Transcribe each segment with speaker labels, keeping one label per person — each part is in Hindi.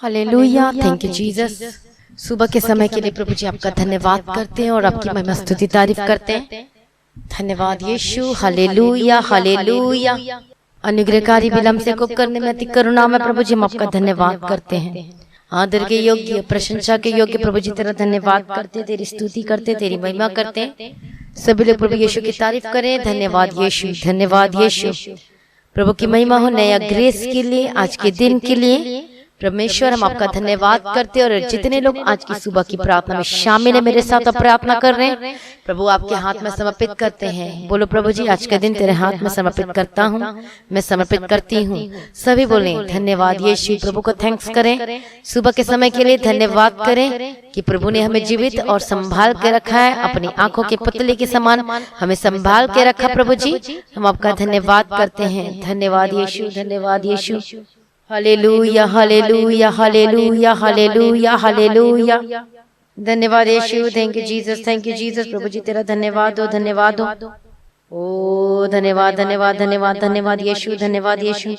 Speaker 1: Hallelujah, thank you Jesus. सुबह के समय के लिए प्रभु जी आपका धन्यवाद करते हैं और आपकी महिमा स्तुति तारीफ करते हैं। धन्यवाद यीशु। Hallelujah hallelujah. अनुग्रहकारी विलम्ब से को करने में अति करुणा में प्रभु जी हम आपका धन्यवाद करते हैं। आदर के योग्य, प्रशंसा के योग्य प्रभु जी तेरा धन्यवाद करते, तेरी स्तुति करते, तेरी महिमा करते हैं। सभी लोग प्रभु यीशु की तारीफ करें। धन्यवाद यीशु, धन्यवाद यीशु। प्रभु की महिमा हो नया ग्रेस के लिए, आज के दिन के लिए। परमेश्वर हम आपका धन्यवाद करते हैं। और जितने लोग आज की सुबह की प्रार्थना में शामिल है, मेरे साथ प्रार्थना कर रहे हैं, प्रभु आपके हाथ में समर्पित करते हैं। बोलो प्रभु जी आज का दिन तेरे हाथ में समर्पित करता हूँ, मैं समर्पित करती हूँ। सभी बोले धन्यवाद यीशु। प्रभु को थैंक्स करें सुबह के समय के लिए। धन्यवाद करें कि प्रभु ने हमें जीवित और संभाल के रखा है, अपनी आंखों के पुतले के समान हमें संभाल के रखा। प्रभु जी हम आपका धन्यवाद करते हैं। धन्यवाद यीशु, धन्यवाद Yeshu. Hallelujah hallelujah hallelujah hallelujah hallelujah. धन्यवाद Yeshu, thank you Jesus, thank you Jesus. प्रभु जी तेरा धन्यवाद हो, धन्यवाद हो। ओ धन्यवाद धन्यवाद धन्यवाद धन्यवाद यीशु, धन्यवाद Yeshu.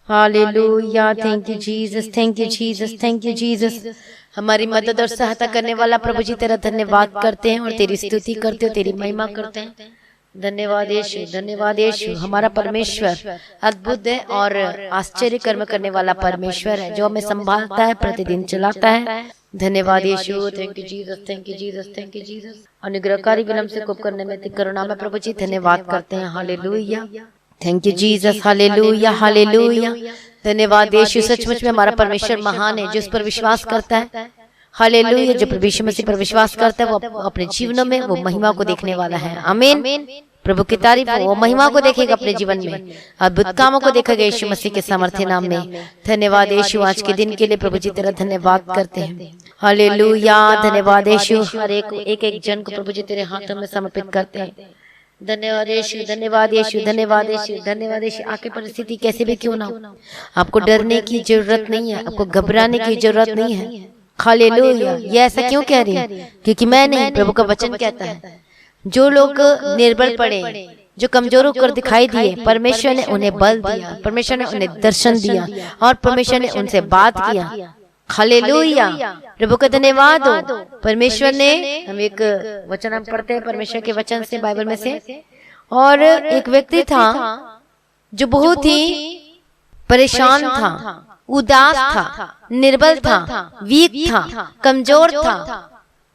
Speaker 1: Hallelujah, thank you Jesus, thank you Jesus, thank you Jesus. हमारी मदद और सहायता करने वाला प्रभु जी तेरा धन्यवाद करते हैं और तेरी स्तुति करते हो, तेरी महिमा करते हैं। धन्यवाद यीशु, धन्यवाद यीशु। हमारा परमेश्वर अद्भुत है और आश्चर्य कर्म करने वाला परमेश्वर है, जो हमें संभालता है, प्रतिदिन चलाता है। धन्यवाद Yeshu, thank you Jesus, thank you Jesus, thank you Jesus. अनुग्रहकारी विलम्ब से कोप करने में करुणा में प्रभु जी धन्यवाद करते हैं। Hallelujah, thank you Jesus. Hallelujah hallelujah. धन्यवाद यीशु। सचमुच में हमारा परमेश्वर महान है, जो उस पर विश्वास करता है। हालेलुया। जो प्रभु यीशु मसीह पर विश्वास करता है वो अपने जीवनों में वो महिमा को देखने वाला है। आमीन। प्रभु की तारीफ हो, वो महिमा को देखेगा अपने जीवन में, अद्भुत कामों को देखेगा यीशु मसीह के सामर्थ्य नाम में। धन्यवाद यीशु। आज के दिन के लिए प्रभु जी तेरा धन्यवाद करते हैं। हालेलुया, धन्यवाद यीशु। हर एक जन को प्रभु जी तेरे हाथों में समर्पित करते हैं। धन्यवाद यीशु, धन्यवाद यीशु, धन्यवाद यीशु, धन्यवाद यीशु। आपकी परिस्थिति कैसे भी क्यों ना हो, आपको डरने की जरूरत नहीं है, आपको घबराने की जरूरत नहीं है। हालेलुया। ये ऐसा क्यों कह रही है? क्योंकि मैं नहीं, प्रभु का वचन कहता है जो लोग निर्बल पड़े, जो कमजोर होकर दिखाई दिए, परमेश्वर ने उन्हें बल दिया, परमेश्वर ने उन्हें दर्शन दिया और परमेश्वर ने उनसे बात किया। हालेलुया, प्रभु का धन्यवाद हो। परमेश्वर ने, हम एक वचन हम पढ़ते हैं परमेश्वर के वचन से, बाइबल में से। और एक व्यक्ति था जो बहुत ही परेशान था, उदास था, निर्बल था, वीक था, कमजोर था,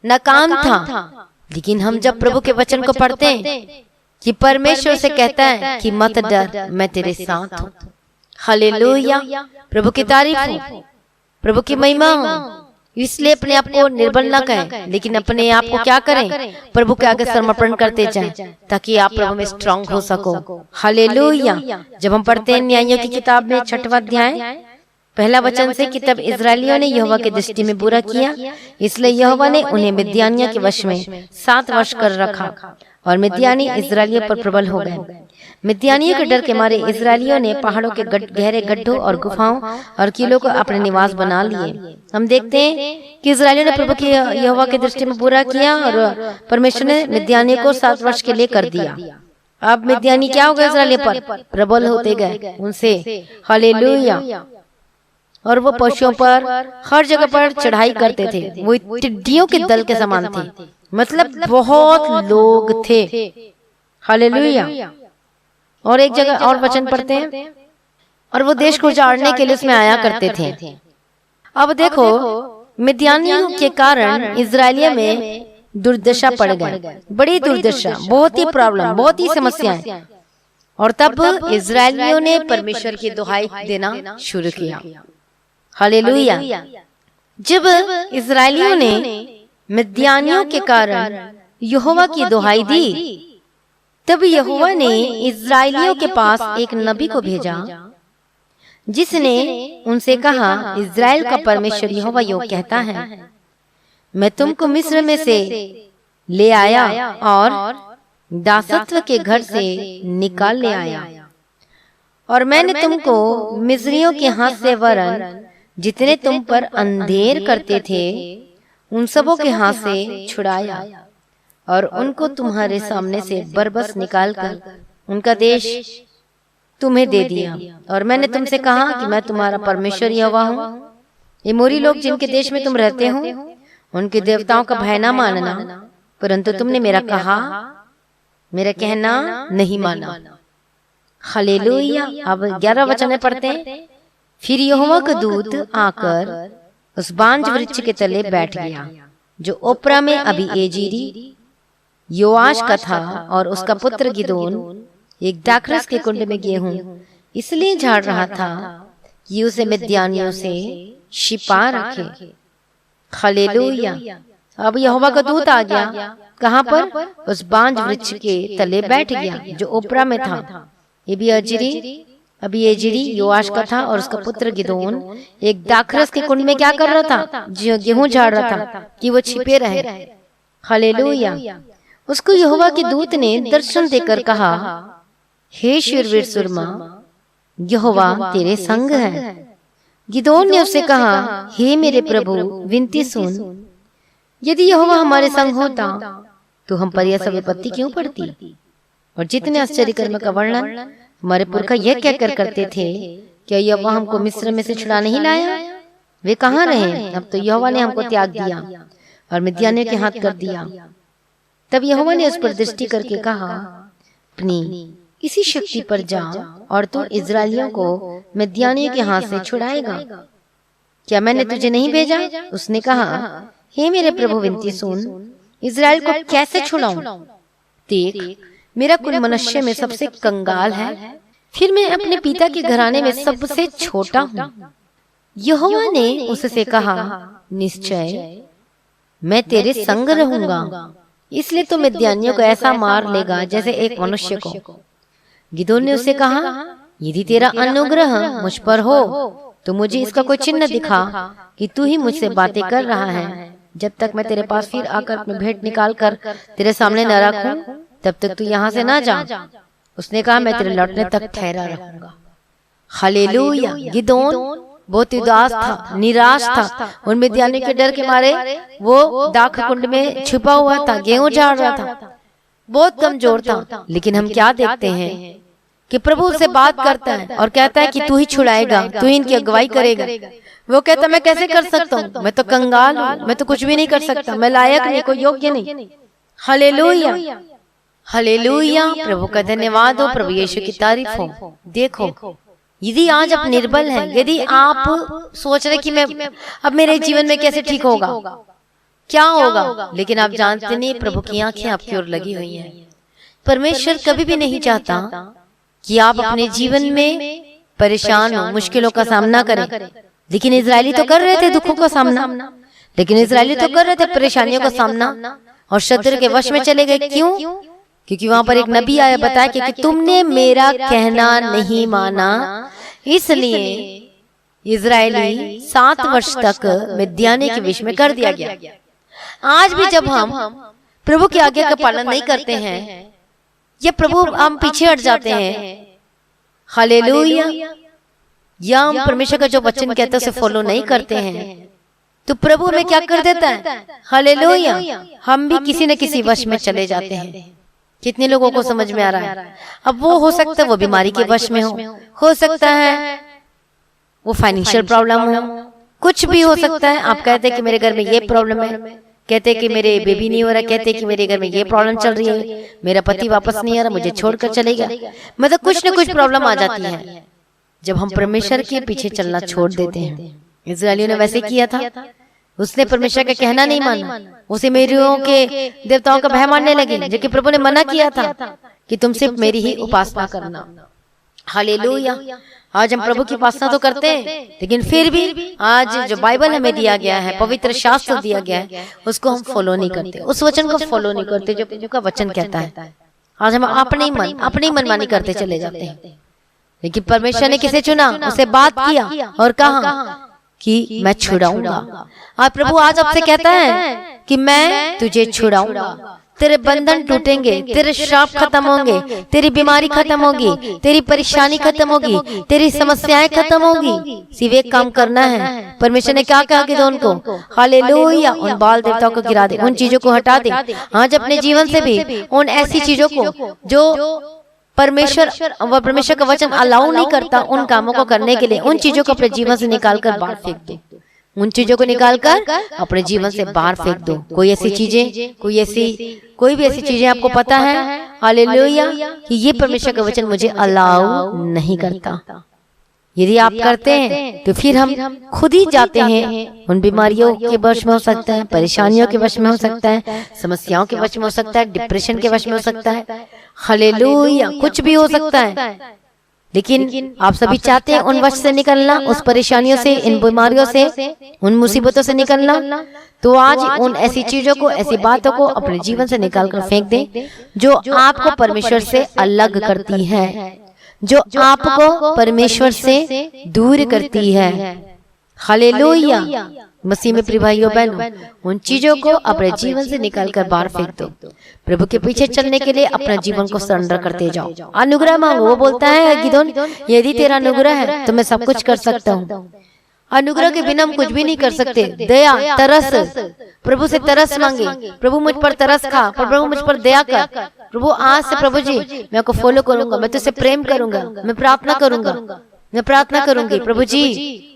Speaker 1: नाकाम था। लेकिन हम जब प्रभु के वचन को पढ़ते हैं कि परमेश्वर से कहता है कि मत डर, मैं तेरे साथ हूँ। हालेलुया, प्रभु की तारीफ हो, प्रभु की महिमा हो। इसलिए अपने आप को निर्बल ना कहें, लेकिन अपने आप को क्या करें, प्रभु के आगे समर्पण करते जाएं, ताकि आप प्रभु में स्ट्रांग हो सको। हालेलुया। जब हम पढ़ते हैं न्यायों की किताब में 6वां अध्याय पहला वचन से कि तब इजरायलियों ने यहोवा की दृष्टि में बुरा किया, इसलिए यहोवा ने उन्हें मिद्यानियों के वश में 7 वर्ष कर रखा और मिद्यानी इजरायलियों पर प्रबल हो गए। मिद्यानियों के डर के मारे इजरायलियों ने पहाड़ों के गहरे गड्ढों और गुफाओं और किलों को अपने निवास बना लिए। हम देखते हैं कि इजरायलियों ने प्रभु की यहोवा की दृष्टि में बुरा किया और परमेश्वर ने मिद्यानियों को 7 वर्ष के लिए कर दिया। अब मिद्यानी क्या हो गए, इजरायलियों पर प्रबल होते गए उनसे। हालेलुया। और वो पशुओं पर, हर जगह पर चढ़ाई करते थे। वो टिड्डियों के दल के समान थे, मतलब बहुत लोग थे। हालेलुया। और एक जगह और वचन पढ़ते हैं, और वो देश को उजाड़ने के लिए उसमें आया करते थे। अब देखो, मिद्यानियों के कारण इजरायलियों में दुर्दशा पड़ गई, बड़ी दुर्दशा, बहुत ही प्रॉब्लम, बहुत ही समस्याएं। और तब इजरायलियों ने परमेश्वर की दुहाई देना शुरू किया। हालेलुया। जब इजरायलियों ने मिद्यानियों के कारण यहोवा की दुहाई दी, तब यहोवा ने इजरायलियों के पास एक नबी को भेजा, जिसने उनसे कहा, इजराइल का परमेश्वर यहोवा यूं कहता है, मैं तुमको मिस्र में से ले आया और दासत्व के घर से निकाल ले आया, और मैंने तुमको मिस्रियों के हाथ से, वरन जितने तुम पर अंधेर करते थे उन सबों के हाथ से छुड़ाया, और उनको तुम्हारे सामने से बरबस निकालकर उनका देश तुम्हें दे दिया। और मैंने तुमसे कहा कि मैं तुम्हारा परमेश्वर यहोवा हूँ, एमोरी लोग जिनके देश में तुम रहते हो उनके देवताओं का भय ना मानना, परंतु तुमने मेरा कहना नहीं माना। हालेलुया। अब 11 वचन पढ़ते हैं। फिर यहोवा का दूत आकर उस बांज वृक्ष के तले बैठ गया जो ओप्रा में अबीएजेरी योआश का था, और उसका पुत्र गिदोन एक दाखरस के कुंड में गेहूं इसलिए झाड़ रहा था कि उसे मिद्यानियों से छिपा रखे। हालेलुया। अब यहोवा का दूत आ गया, कहां पर? उस बांज वृक्ष के तले बैठ गया जो ओप्रा में था। अबीएजेरी योआश का था, और उसका पुत्र गिदोन एक दाखरस के कुंड में क्या कर रहा था? जो गेहूं झाड़ रहा था कि वो छिपे रहे। हालेलुया। उसको यहोवा के दूत ने दर्शन देकर कहा, हे शूरवीर सुरमा, यहोवा तेरे संग है। गिदोन ने उससे कहा, हे मेरे प्रभु, विनती सुन, यदि यहोवा हमारे संग होता तो हम पर यह सब विपत्ति क्यों पड़ती? और जितने आश्चर्य कर्म का वर्णन हमारे पुरखा यह कहकर करते थे, क्या यहोवा हमको मिस्र में से छुड़ा नहीं लाया? वे कहाँ रहे? अब तो यहोवा ने हमको त्याग दिया और मिद्यानियों के हाथ कर दिया। तब यहोवा ने उस पर दृष्टि करके कहा, अपनी इसी शक्ति पर जा और तू इजरायलियों को मिद्यानियों के हाथ से छुड़ाएगा। क्या मैंने तुझे नहीं भेजा? उसने कहा, हे मेरे प्रभु, विनती सुन, इजराइल को कैसे छुड़ाऊं? देख, मेरा कुल मनुष्य में सबसे कंगाल है, फिर मैं अपने पिता के घराने में सबसे छोटा हूँ। यहोवा ने उससे कहा, निश्चय मैं तेरे संग रहूंगा, इसलिए तू मिद्यानियों को ऐसा मार लेगा जैसे एक मनुष्य को। गिदोन ने उससे कहा, यदि तेरा अनुग्रह मुझ पर हो तो मुझे इसका कोई चिन्ह दिखा कि तू ही मुझसे बातें कर रहा है। जब तक मैं तेरे पास फिर आकर अपनी भेंट निकाल कर तेरे सामने न रखूं, तब तक तू यहाँ से ना जा। उसने कहा, मैं तेरे लौटने तक ठहरा रहूंगा। हालेलुया। गिदोन बहुत उदास था, निराश था। उन मिद्यानियों के डर के मारे वो दाख कुंड में छुपा हुआ था, गेहूं झाड़ रहा था, बहुत कमजोर था। लेकिन हम क्या देखते हैं कि प्रभु उससे बात करता है और कहता है कि तू ही छुड़ाएगा, तू ही इनकी अगुवाई करेगा। वो कहता, मैं कैसे कर सकता हूँ? मैं तो कंगाल हूँ, मैं तो कुछ भी नहीं कर सकता, मैं लायक नहीं, कोई योग्य नहीं। हालेलुया। हालेलुया। प्रभु का धन्यवाद हो, प्रभु यीशु की तारीफ हो। देखो, यदि आज आप निर्बल हैं, यदि आप सोच रहे कि मैं अब मेरे जीवन में कैसे ठीक होगा, क्या होगा, लेकिन आप जानते नहीं प्रभु की आंखें आपकी ओर लगी हुई हैं। परमेश्वर कभी भी नहीं चाहता कि आप अपने जीवन में परेशान हो, मुश्किलों का सामना करें। लेकिन इजरायली तो कर रहे थे दुखों का सामना, लेकिन इजरायली तो कर रहे थे परेशानियों का सामना, और शत्रु के वश में चले गए। क्यों? क्योंकि वहां पर एक नबी आया, बताया कि तुमने मेरा कहना नहीं माना, इसलिए इजरायली 7 वर्ष तक मिद्यानी के विष में कर दिया गया। आज भी जब हम प्रभु की आज्ञा का पालन नहीं करते हैं या प्रभु हम पीछे हट जाते हैं, हालेलुया, या हम परमेश्वर का जो वचन कहते हैं उसे फॉलो नहीं करते हैं, तो प्रभु हमें क्या कर देता है? हालेलुया, हम भी किसी न किसी वश में चले जाते हैं। कितने लोगों को समझ में आ रहा है? अब वो हो सकता है वो बीमारी के वश में हो सकता है वो फाइनेंशियल प्रॉब्लम हो, कुछ भी हो सकता है। आप कहते हैं कि मेरे घर में ये प्रॉब्लम है, कहते हैं कि मेरे बेबी नहीं हो रहा, कहते हैं कि मेरे घर में ये प्रॉब्लम चल रही है, मेरा पति वापस नहीं आ रहा, मुझे छोड़कर चले गया। मतलब कुछ न कुछ प्रॉब्लम आ जाती है जब हम परमेश्वर के पीछे चलना छोड़ देते हैं। इस्राएलियों ने वैसे किया था, उसने परमेश्वर का कहना नहीं माना, उसे मेरियों के देवताओं का भय मानने लगे, जबकि प्रभु ने मना किया था कि तुम सिर्फ मेरी ही उपासना करना। हालेलुया। आज हम प्रभु की उपासना तो करते हैं, लेकिन फिर भी आज जो बाइबल हमें दिया गया है, पवित्र शास्त्र दिया गया है, उसको हम फॉलो नहीं करते, उस वचन को फॉलो नहीं करते जो प्रभु का वचन कहता है। आज हम अपनी मनमानी करते चले जाते हैं। लेकिन परमेश्वर ने किसे चुना? उसे बात किया और कहा कि मैं छुड़ाऊंगा। और प्रभु आज आपसे कहता है कि मैं तुझे छुड़ाऊंगा, तेरे बंधन टूटेंगे, तेरे श्राप खत्म होंगे, तेरी बीमारी खत्म होगी, तेरी परेशानी खत्म होगी, तेरी समस्याएं खत्म होगी। सिर्फ एक काम करना है। परमेश्वर ने क्या कहा कि उनको, हालेलुया, उन बाल देवताओं को गिरा दे, उन चीजों को हटा दे। आज अपने जीवन से भी उन ऐसी चीजों को जो परमेश्वर का वचन अलाउ नहीं करता, उन कामों को करने के लिए उन चीजों को अपने जीवन से निकाल कर बाहर फेंक दे। उन चीजों को निकाल कर अपने जीवन से बाहर फेंक दो। कोई ऐसी चीजें, कोई भी ऐसी चीजें आपको पता है हालेलुया कि ये परमेश्वर का वचन मुझे अलाउ नहीं करता, यदि आप करते हैं तो फिर हम खुद ही जाते हैं उन बीमारियों के वश में हो सकता है, परेशानियों के वश में हो सकता है, समस्याओं के वश में हो सकता है, डिप्रेशन के वश में हो सकता है, हालेलुया कुछ भी हो सकता है। लेकिन आप सभी चाहते हैं उन वश से निकलना, उस परेशानियों से, इन बीमारियों से, उन मुसीबतों से निकलना। तो आज उन ऐसी चीजों को, ऐसी बातों को अपने जीवन से निकाल कर फेंक दें जो आपको परमेश्वर से अलग करती है, जो आपको परमेश्वर से दूर करती है। हालेलुया। मसीह में प्रिय भाइयों बहनों, उन चीजों को अपने जीवन से निकालकर बाहर फेंक दो। प्रभु के पीछे चलने के लिए अपना जीवन को सरेंडर करते जाओ। अनुग्रह मांगो। वो बोलता है गिदोन, यदि तेरा अनुग्रह है तो मैं सब कुछ कर सकता हूँ। अनुग्रह के बिना हम कुछ भी नहीं कर सकते। दया, तरस, प्रभु से तरस मांगे, प्रभु मुझ पर तरस खा, प्रभु मुझ पर दया कर। प्रभु आज से प्रभु जी मैं आपको फॉलो करूंगा, मैं तुझसे प्रेम करूंगा, मैं प्रार्थना करूंगा, मैं प्रार्थना करूंगी। प्रभु जी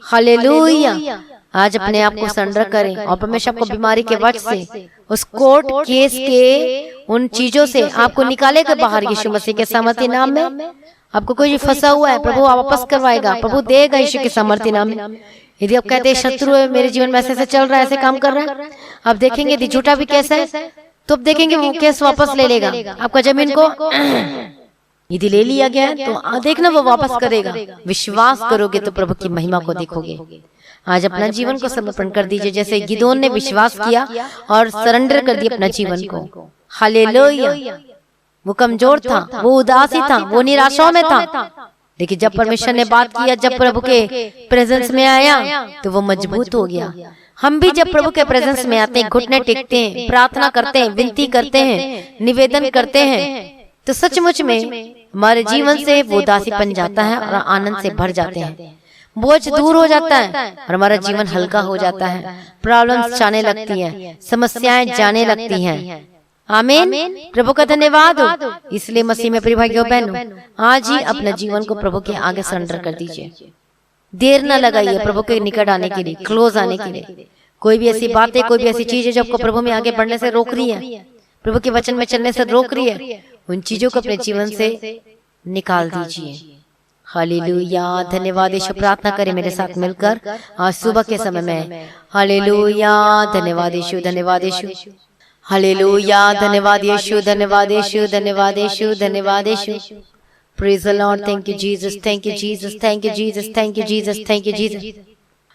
Speaker 1: हालेलुया। आज अपने आप को सरेंडर करें और परमेश्वर आपको बीमारी के वश से, उस कोर्ट केस के उन चीजों से आपको निकालेगा बाहर यीशु मसीह के सामर्थ्य नाम में। आपको कोई फंसा हुआ है प्रभु वापस करवाएगा, प्रभु देगा यीशु के सामर्थ्य नाम में। यदि आप कहते हैं शत्रु है मेरे जीवन में, ऐसे चल रहा है, ऐसे काम कर रहा है, आप देखेंगे यदि झूठा भी कैसा है तो आप देखेंगे वो केस वापस ले लेगा। आपका जमीन को यदि ले लिया गया तो देखना वो वापस करेगा। विश्वास करोगे तो प्रभु की महिमा को देखोगे। आज अपना जीवन को समर्पण कर दीजिए, जैसे गिदोन ने विश्वास किया और सरेंडर कर दिया अपना जीवन को। हालेलुया। वो कमजोर था, वो उदासी था, वो निराशाओं में था, लेकिन जब परमेश्वर ने बात किया, जब प्रभु के प्रेजेंस में आया तो वो मजबूत हो गया। हम भी जब प्रभु के प्रेजेंस में आते हैं, घुटने टेकते हैं, प्रार्थना करते हैं, विनती करते हैं, निवेदन करते हैं, तो सचमुच में हमारे जीवन से वो उदासीपन जाता है और आनंद से भर जाते हैं। बोझ दूर हो जाता है और हमारा जीवन हल्का हो जाता है। प्रॉब्लम्स जाने लगती हैं, समस्याएं जाने लगती हैं। आमीन। प्रभु का धन्यवाद हो। इसलिए मसीह में प्रिय भाइयों बहनों, आज ही अपने जीवन को प्रभु के आगे सरेंडर कर दीजिए। देर न लगाइए प्रभु के निकट आने के लिए, क्लोज आने के लिए। कोई भी ऐसी बातें, कोई भी ऐसी चीजें जो आपको प्रभु में आगे बढ़ने से रोक रही है, प्रभु के वचन में चलने से रोक रही है, उन चीजों को अपने जीवन से निकाल दीजिए। हालेलुया। धन्यवाद यीशु। प्रार्थना करें मेरे साथ मिलकर आज सुबह के समय में। हालेलुया। धन्यवाद यीशु, धन्यवाद यीशु। हालेलुया। धन्यवाद यीशु, धन्यवाद यीशु, धन्यवाद यीशु, धन्यवाद यीशु। Praise the Lord. Thank you Jesus, thank you Jesus, thank you Jesus, thank you Jesus, thank you Jesus.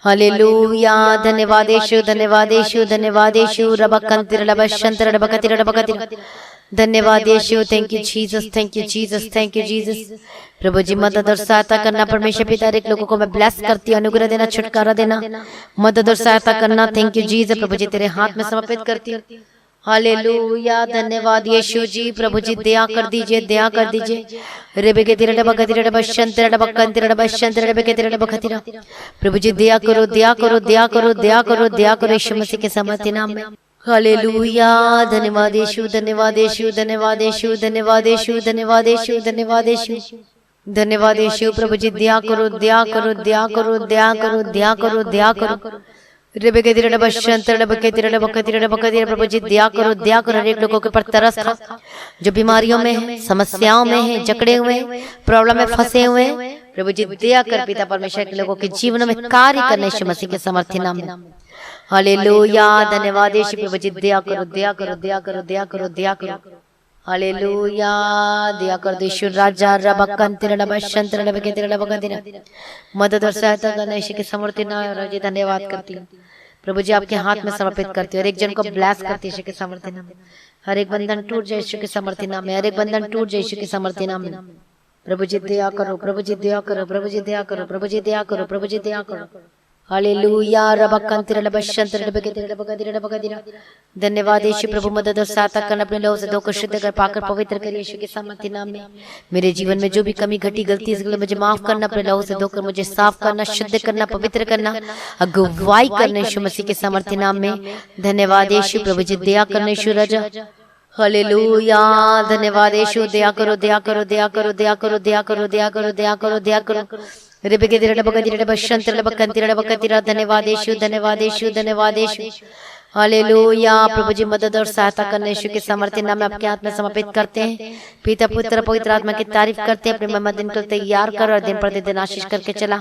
Speaker 1: Hallelujah. धन्यवाद यीशु, धन्यवाद यीशु, धन्यवाद यीशु। रबकंतिर रबशंतर रबकतिर रबकतिर। धन्यवाद Yeshu. Thank you Jesus, thank you Jesus, thank you Jesus. प्रभु जी मदद और सहायता करना। परमेश्वर पिता एक लोगों को मैं ब्लेस करती हूँ, अनुग्रह देना, छुटकारा देना, मदद और सहायता करना। Thank you Jesus. प्रभु जी तेरे हाथ में समर्पित करती हूँ। हालेलुया। धन्यवाद यीशु जी। प्रभु जी दया कर दीजिए, दया कर दीजिए। रेबेके तेरे डबका तेरे डबशंतर डबका तेरे डबशंतर रेबेके तेरे डबका तेरा। प्रभु जी दया करो, दया करो, दया करो, दया करो, दया करो यीशु मसीह के सामर्थ्य नाम में। हालेलुया। धन्यवाद यीशु, धन्यवाद यीशु, धन्यवाद यीशु, धन्यवाद यीशु, धन्यवाद यीशु, धन्यवाद यीशु, धन्यवाद यीशु। प्रभु जी दया करो, दया करो, दया करो, दया करो, दया करो, दया करो। रेबेके तेरे डबशंतर डबके तेरे डबका तेरे डबका तेरे। प्रभु जी दया करो, दया करो। हर एक लोगों के ऊपर तरस खा, जो बीमारियों में है, समस्याओं में है, जकड़े हुए, प्रॉब्लम में फंसे हुए, प्रभु जी दया कर पिता परमेश्वर के लोगों के जीवन में कार्य करने यीशु मसीह के सामर्थ्य नाम में। हालेलुया। धन्यवाद यीशु। प्रभु जी दया करो, दया करो, दया करो, दया करो, दया करो। हालेलुया। दया कर दो यीशु राजा। रबकंतिर डबशंतर डबके तेरे डबका तेरा। मदद और सहायता करने यीशु के सामर्थ्य नाम में। जी धन्यवाद करती हूँ प्रभु जी, आपके हाथ में समर्पित करती हूँ। हर एक जन को ब्लेस करती है यीशु के सामर्थ्य नाम में। हर एक बंधन टूट जाए यीशु के सामर्थ्य नाम में। हर एक बंधन टूट जाए यीशु के सामर्थ्य नाम में। प्रभु जी दया करो, प्रभु जी दया करो, प्रभु जी दया करो, प्रभु जी दया करो, प्रभु जी दया करो। हालेलुया। रबकंतिर डबशंतर डबके तेरे डबका तेरे डबका तेरा। धन्यवाद यीशु। प्रभु मदद और सहायता करना। अपने लोगों से धोकर शुद्ध कर पाकर पवित्र करिए यीशु के सामर्थ्य नाम में। मेरे जीवन में जो भी कमी घटी गलती इसके लिए मुझे माफ करना। अपने लोगों से धोकर मुझे साफ करना, शुद्ध करना, पवित्र करना, अगुवाई करना यीशु मसीह के सामर्थ्य नाम में। धन्यवाद यीशु। प्रभु जी दया करना यीशु राजा। हालेलुया। धन्यवाद यीशु। दया करो, दया करो, दया करो, दया करो, दया करो, दया करो, दया करो, दया करो। रिबके दिरड़ बगदिरड़ बशंतर बकंतिरड़ बकतिरा धन्यवाद यीशु धन्यवाद यीशु धन्यवाद यीशु हालेलुया। प्रभु जी मदद और सहायता करने यीशु के सामर्थ्य नाम में आपके हाथ में समर्पित करते हैं। पिता पुत्र पवित्र आत्मा की तारीफ करते हैं। अपने महिमा दिन को तैयार कर और दिन प्रतिदिन आशीष करके चला।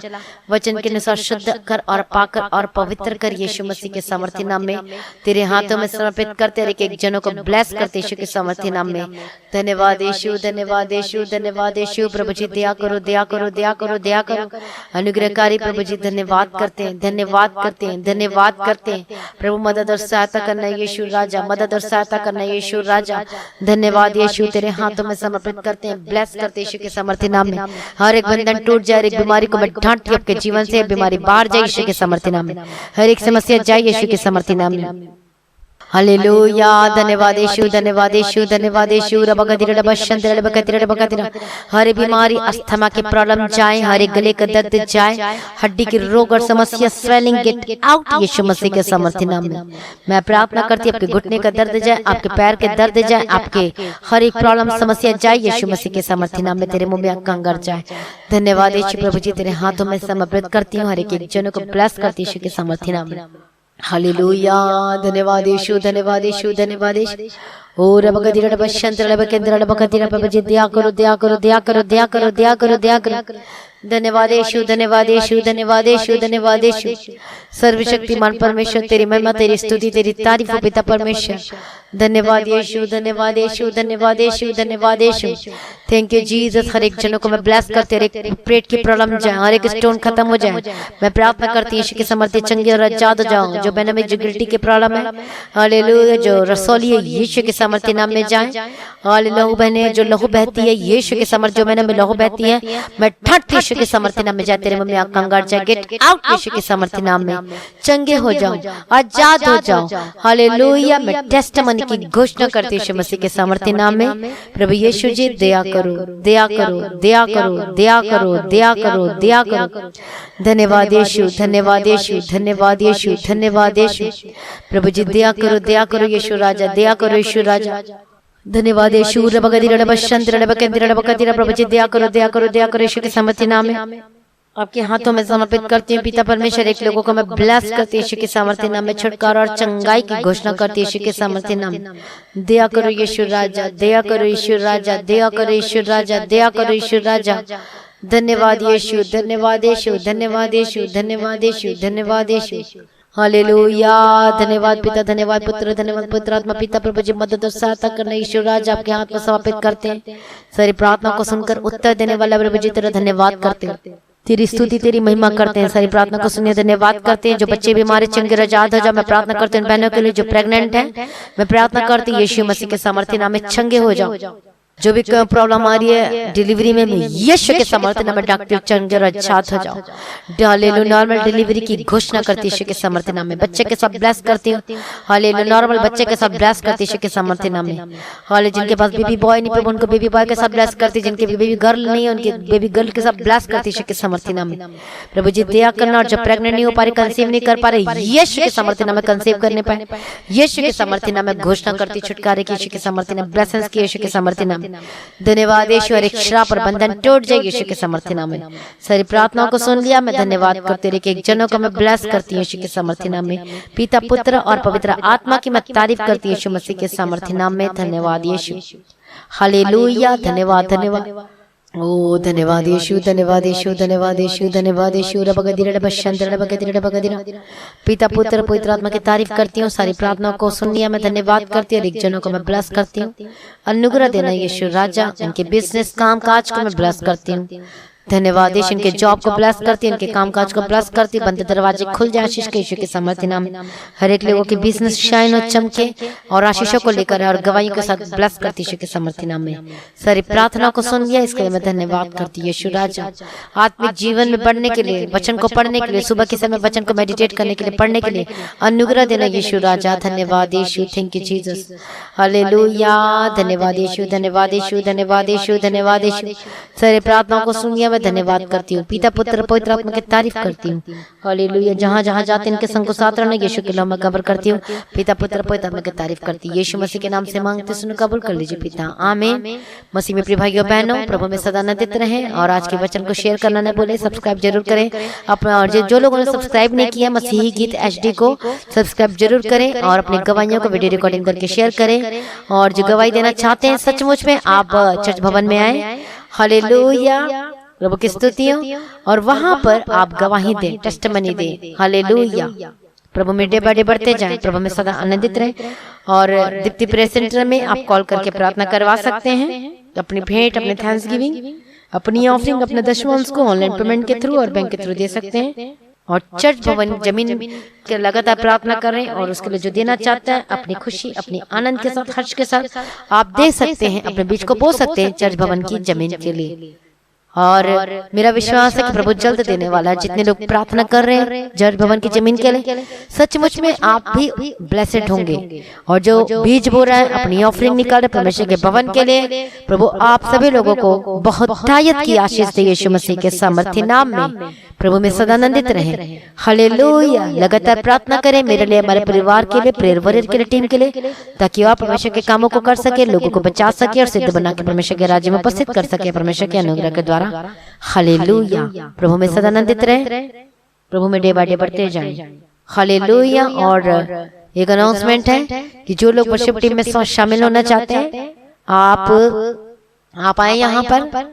Speaker 1: वचन के अनुसार शुद्ध कर और पाकर और पवित्र कर यीशु मसीह के सामर्थ्य नाम में तेरे हाथों में समर्पित करते। एक एक जनों को ब्लेस करते यीशु के सामर्थ्य नाम में। धन्यवाद यीशु धन्यवाद यीशु धन्यवाद यीशु। प्रभु जी दया करो दया करो दया करो दया करो। अनुग्रहकारी प्रभु जी धन्यवाद करते हैं धन्यवाद करते हैं धन्यवाद करते हैं। प्रभु मदद और सहायता करना यीशु राजा, मदद और सहायता करना यीशु राजा। धन्यवाद यीशु तेरे हाथों में समर्पित करते हैं। ब्लेस करते यीशु के सामर्थ्य नाम में। हर एक बंधन टूट जाए, हर एक बीमारी को मैं ढांटती आपके जीवन से। बीमारी बाहर जाए यीशु के सामर्थ्य नाम में। हर एक समस्या जाए यीशु के सामर्थ्य नाम में। हालेलुया। धन्यवाद यीशु धन्यवाद यीशु धन्यवाद यीशु। रबगदिरड़ बशंतर बकतिरड़ बकतिरा। हर बीमारी अस्थमा के प्रॉब्लम जाए, हर एक गले का दर्द जाए, हड्डी की रोग और समस्या स्वेलिंग गेट आउट यीशु मसीह के सामर्थ्य नाम में। मैं प्रार्थना करती हूँ आपके घुटने का दर्द जाए, आपके पैर के दर्द जाए, आपके हर एक प्रॉब्लम समस्या जाए यीशु मसीह के सामर्थ्य नाम में। तेरे मुंह में कंगर जाए। धन्यवाद यीशु प्रभु जी तेरे हाथों में समर्पित करती हूँ। हर एक जनों को ब्लेस करती यीशु के सामर्थ्य नाम में। हालेलुया। धन्यवाद यीशु धन्यवाद यीशु धन्यवाद यीशु। ओ रबगदिरड़ बशंतर बकंतिरड़ बकतिरा। प्रभु जी दया करो दया करो दया करो दया करो दया करो दया करो। धन्यवाद यीशु धन्यवाद यीशु धन्यवाद यीशु धन्यवाद यीशु। सर्वशक्तिमान परमेश्वर तेरी महिमा तेरी स्तुति तेरी तारीफ हो पिता परमेश्वर। धन्यवाद यीशु धन्यवाद यीशु धन्यवाद यीशु धन्यवाद यीशु। Thank you Jesus. हर एक जनों को मैं ब्लेस करते, हर एक पेट की प्रॉब्लम जाए, हर एक स्टोन खत्म हो जाए। मैं प्रार्थना करती हूँ यीशु के सामर्थ्य चंगे और आजाद हो जाऊं। जो बहनों में जो गिल्टी की प्रॉब्लम है, हालेलुया, जो रसोली है यीशु के सामर्थ्य नाम में जाए। हालेलुया। बहने जो लहू बहती है यीशु के सामर्थ्य, जो बहनों में लहू बहती है मैं ढट यीशु के सामर्थ्य नाम में जाए। तेरे मुंह में कंगार जाए, गेट आउट यीशु के सामर्थ्य नाम में। चंगे हो जाओ, आजाद हो जाओ। हालेलुया। मैं टेस्टिमनी की घोषणा करती यीशु मसीह के सामर्थ्य नाम में। प्रभु यीशु जी दया करो दया करो दया करो दया करो दया करो दया करो। धन्यवाद यीशु धन्यवाद यीशु धन्यवाद यीशु धन्यवाद यीशु। प्रभु जी दया करो यीशु राजा, दया करो यीशु राजा। धन्यवाद यीशु। रबगदिरड़ बशंतर बकंतिरड़ बकतिरा। प्रभु जी दया करो यीशु के सामर्थ्य नाम में। आपके हाथों में समर्पित करती हूँ पिता परमेश्वर। एक लोगों को मैं ब्लेस करती यीशु के सामर्थ्य नाम में। छुटकारा और चंगाई की घोषणा करती यीशु के सामर्थ्य नाम में। दया करो यीशु राजा, दया करो यीशु राजा, दया करो यीशु राजा, दया करो यीशु राजा। धन्यवाद यीशु धन्यवाद यीशु धन्यवाद यीशु धन्यवाद यीशु धन्यवाद यीशु। हालेलुया। धन्यवाद पिता धन्यवाद पुत्र धन्यवाद पवित्र आत्मा। पिता प्रभु जी मदद और सहायता करना यीशु राजा आपके हाथ में समर्पित करते हैं। सारी प्रार्थना को सुनकर उत्तर देने वाला प्रभु जी तेरा धन्यवाद करते हैं, तेरी स्तुति तेरी महिमा करते हैं। सारी प्रार्थना को सुनिए धन्यवाद करते हैं। जो बच्चे बीमारी चंगे आजाद हो जाओ। मैं प्रार्थना करती हूँ बहनों के लिए जो प्रेग्नेंट है। मैं प्रार्थना करती हूँ यीशु मसीह के सामर्थ्य नाम में चंगे हो जाओ। जो भी प्रॉब्लम आ रही है डिलीवरी में यीशु के सामर्थ्य नाम में डॉक्टर चंगे और आजाद हो जाओ। हालेलुया। नॉर्मल डिलीवरी की घोषणा करती यीशु के सामर्थ्य नाम में। बच्चे के साथ ब्लेस करती हूँ। हालेलुया। नॉर्मल बच्चे के साथ ब्लेस करती यीशु के सामर्थ्य नाम में। हालेलुया। जिनके पास बेबी बॉय नहीं प्रभु उनको बेबी बॉय के साथ ब्लेस करती। जिनके बेबी गर्ल नहीं है उनके बेबी गर्ल के साथ ब्लेस करती यीशु के सामर्थ्य नाम में। प्रभु जी दया करना। और जब प्रेग्नेंट नहीं हो पा रही, कंसीव नहीं कर पा रहे, यीशु के सामर्थ्य नाम में कंसीव करने पाए यीशु के सामर्थ्य नाम में। घोषणा करती छुटकारे की यीशु के सामर्थ्य नाम। ब्लेसिंग्स की यीशु के सामर्थ्य नाम। धन्यवाद यीशु। हर एक श्राप और बंधन टूट जाए यीशु के सामर्थ्य नाम में। सारी प्रार्थनाओं को सुन लिया। मैं धन्यवाद करते रहे कि एक जनों को मैं ब्लेस करती हूँ यीशु के सामर्थ्य नाम में। पिता पुत्र और पवित्र आत्मा की मैं तारीफ करती हूँ यीशु मसीह के सामर्थ्य नाम में। धन्यवाद यीशु। हालेलुया। धन्यवाद धन्यवाद। ओ धन्यवाद यीशु धन्यवाद यीशु धन्यवाद यीशु धन्यवाद यीशु। रबगदिरड़ बशंतर बकतिरड़ बकतिरा। पिता पुत्र पवित्र आत्मा की तारीफ करती हूँ। सारी प्रार्थनाओं को सुन लिया। मैं धन्यवाद करती हूँ। एक जनों को मैं ब्लेस करती हूँ। अनुग्रह देना यीशु राजा। इनके बिजनेस काम काज को मैं ब्लेस करती हूँ। धन्यवाद यीशु। इनके जॉब को ब्लेस करती है, इनके कामकाज को ब्लेस करती है। बंद दरवाजे खुल जाए आशीष के यीशु के सामर्थ्य नाम। हर एक लोगों के बिजनेस शाइन और चमके और आशीषों को लेकर और गवाहियों के साथ ब्लेस करती यीशु के सामर्थ्य नाम में। सारी प्रार्थना को सुन लिया। इसके लिए मैं धन्यवाद करती हूँ यीशु राजा। आत्मिक जीवन में बढ़ने के लिए, वचन को पढ़ने के लिए, सुबह के समय वचन को मेडिटेट करने के लिए, पढ़ने के लिए अनुग्रह देना यीशु राजा। धन्यवाद Yeshu. Thank you Jesus. Hallelujah. धन्यवाद यीशु धन्यवाद यीशु धन्यवाद यीशु धन्यवाद यीशु। सारी प्रार्थनाओं को सुन लिया। मैं धन्यवाद करती हूँ। पिता पुत्र पवित्र आत्मा की तारीफ करती हूँ। हालेलुया। जहाँ जहाँ जाते इनके संग को साथ रहने यीशु के नाम में कब्र करती हूँ। पिता पुत्र पवित्र आत्मा की तारीफ करती हूँ। यीशु मसीह के नाम से मांगते सुनो कबूल कर लीजिए पिता, आमीन। मसीह में प्रिय भाइयों बहनों, प्रभु में सदा आनंदित रहें और आज के वचन को शेयर करना न भूलें। सब्सक्राइब जरूर करें अपना, और जो लोगों ने सब्सक्राइब नहीं किया मसीही गीत HD को सब्सक्राइब जरूर करें और अपनी गवाहियों को वीडियो रिकॉर्डिंग करके शेयर करें। और जो गवाही देना चाहते हैं सचमुच में आप चर्च भवन में आए। हालेलुया। प्रभु की स्तुति हो और वहां पर आप गवाही दें, टेस्टिमनी दें। हालेलुया। प्रभु में डे बाय डे बढ़ते जाएं, प्रभु में सदा आनंदित रहें। और दीप्ति प्रेयर सेंटर में आप कॉल करके प्रार्थना करवा सकते हैं। अपनी भेंट, अपने थैंक्सगिविंग, अपनी ऑफरिंग, अपने दशमांश को ऑनलाइन पेमेंट के थ्रू और बैंक के थ्रू दे सकते हैं। और चर्च भवन जमीन के लगातार प्रार्थना करें और उसके लिए जो देना चाहता है अपनी खुशी, अपनी आनंद के साथ, हर्ष के साथ आप दे सकते हैं, अपने बीच को बो सकते हैं चर्च भवन की जमीन के लिए। और मेरा विश्वास है कि प्रभु जल्द देने वाला है। जितने लोग प्रार्थना कर रहे हैं चर्च भवन की जमीन के लिए, सचमुच में आप भी ब्लेसेड होंगे। और जो बीज बो रहा है, अपनी ऑफरिंग निकाल रहे परमेश्वर के भवन के लिए, प्रभु आप सभी लोगों को बहुत तायत की आशीष दे यीशु मसीह के सामर्थ्य नाम में। प्रभु में सदा आनंदित रहे। हालेलुया। लगातार प्रार्थना करें मेरे लिए, हमारे परिवार के लिए, प्रेयर वॉरियर के लिए, टीम के लिए, ताकि आप परमेश्वर के कामों को कर सके, लोगों को बचा सके और सिद्ध बना के परमेश्वर के राज्य में उपस्थित कर सके परमेश्वर के अनुग्रह के द्वारा। हालेलुया। प्रभु में सदा आनंदित रहे, प्रभु में डे बाय डे बढ़ते जाएं। हालेलुया। और एक अनाउंसमेंट है कि जो लोग वर्शिप टीम में शामिल होना चाहते हैं आप आए यहाँ पर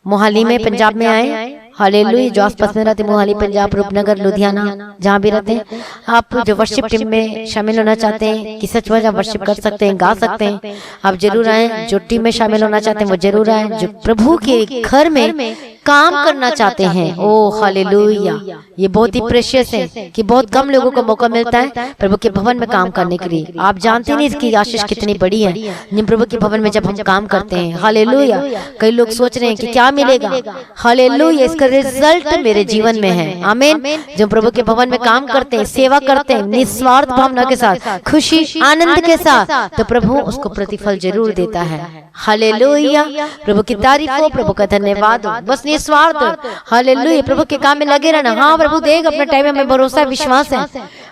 Speaker 1: मोहाली में, पंजाब में आए। हालेलुया। जो आसपास में रहते, मोहाली, पंजाब, रूपनगर, लुधियाना, जहाँ भी रहते हैं, आप जो वर्शिप टीम में शामिल होना चाहते हैं कि सच में आप वर्शिप कर सकते हैं, गा सकते हैं, आप जरूर आए। जो टीम में शामिल होना चाहते हैं वो जरूर आए। जो प्रभु के घर में काम करना चाहते हैं, ओ हालेलुया। ये बहुत ही प्रेशियस है कि बहुत कम लोगों को मौका मिलता है प्रभु के भवन में काम करने के लिए। आप जानते नहीं इसकी आशीष कितनी बड़ी है प्रभु के भवन में जब हम काम करते हैं। हालेलुया। कई लोग सोच रहे हैं कि क्या मिलेगा। हालेलुया। इसका रिजल्ट मेरे जीवन में है। आमीन। जो प्रभु के भवन में काम करते हैं, सेवा करते हैं निस्वार्थ भावना के साथ, खुशी आनंद के साथ, तो प्रभु उसको प्रतिफल जरूर देता है। हालेलुया। प्रभु की तारीफ हो, प्रभु का धन्यवाद हो, बस निस्वार्थ। हालेलुया। प्रभु के काम में लगे रहना। हाँ, प्रभु देगा अपना टाइम, हमें भरोसा विश्वास है।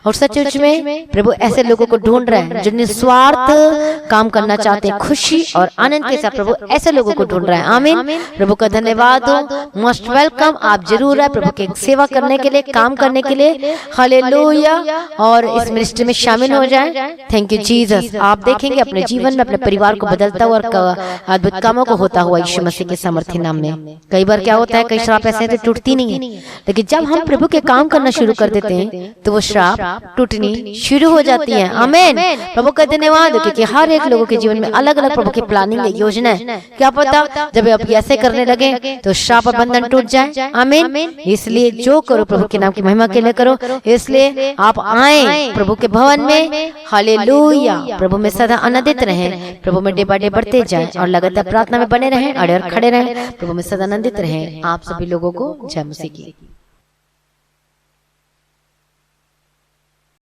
Speaker 1: और सचमुच में प्रभु ऐसे लोगों को ढूंढ रहे हैं जो निस्वार्थ काम करना चाहते हैं, खुशी और आनंद के साथ प्रभु ऐसे लोगों को ढूंढ रहे हैं। आमीन। प्रभु का धन्यवाद हो। Most welcome. आप जरूर आए प्रभु के सेवा करने के लिए, काम करने के लिए। हालेलुया। और इस मिनिस्ट्री में शामिल हो जाए। Thank you Jesus. आप देखेंगे अपने जीवन में अपने परिवार को बदलता हुआ और अद्भुत कामों को होता हुआ यीशु मसीह के सामर्थ्य नाम में। कई बार क्या होता है, कई श्राप ऐसे तो टूटती नहीं है, लेकिन जब हम प्रभु के काम करना शुरू कर देते हैं तो वो श्राप टूटनी शुरू हो जाती है। आमीन। प्रभु का धन्यवाद, क्योंकि हर एक लोगों के जीवन में अलग अलग प्रभु की प्लानिंग है, योजना है। क्या पता जब आप ऐसे करने लगे तो श्राप और बंधन टूट जाए। आमीन। इसलिए जो करो प्रभु के नाम की महिमा के लिए करो। इसलिए आप आए प्रभु के भवन में। हालेलुया। प्रभु में सदा आनंदित रहें, प्रभु में डे बाय डे बढ़ते जाएं और लगातार प्रार्थना में बने रहें, अड़े और खड़े रहें। प्रभु में सदा आनंदित रहें। आप सभी लोगों को जय मसीह की।